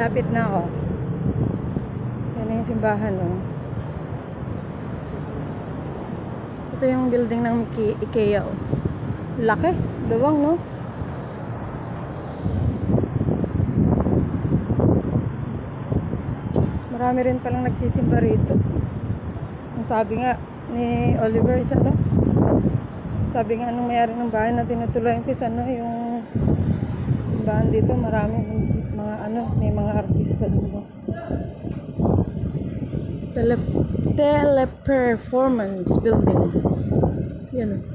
Lapit na ako. Yan na yung simbahan, oh. Ito yung building ng IKEA, oh. Laki, luwang, no? Marami rin palang nagsisimba rito. Ang sabi nga ni Oliver is ano? Sabi nga nung mayari ng bahay na tinutuluyan ko is ano, yung simbahan dito, marami mga ano, may mga artista dito. Teleperformance building. Yan.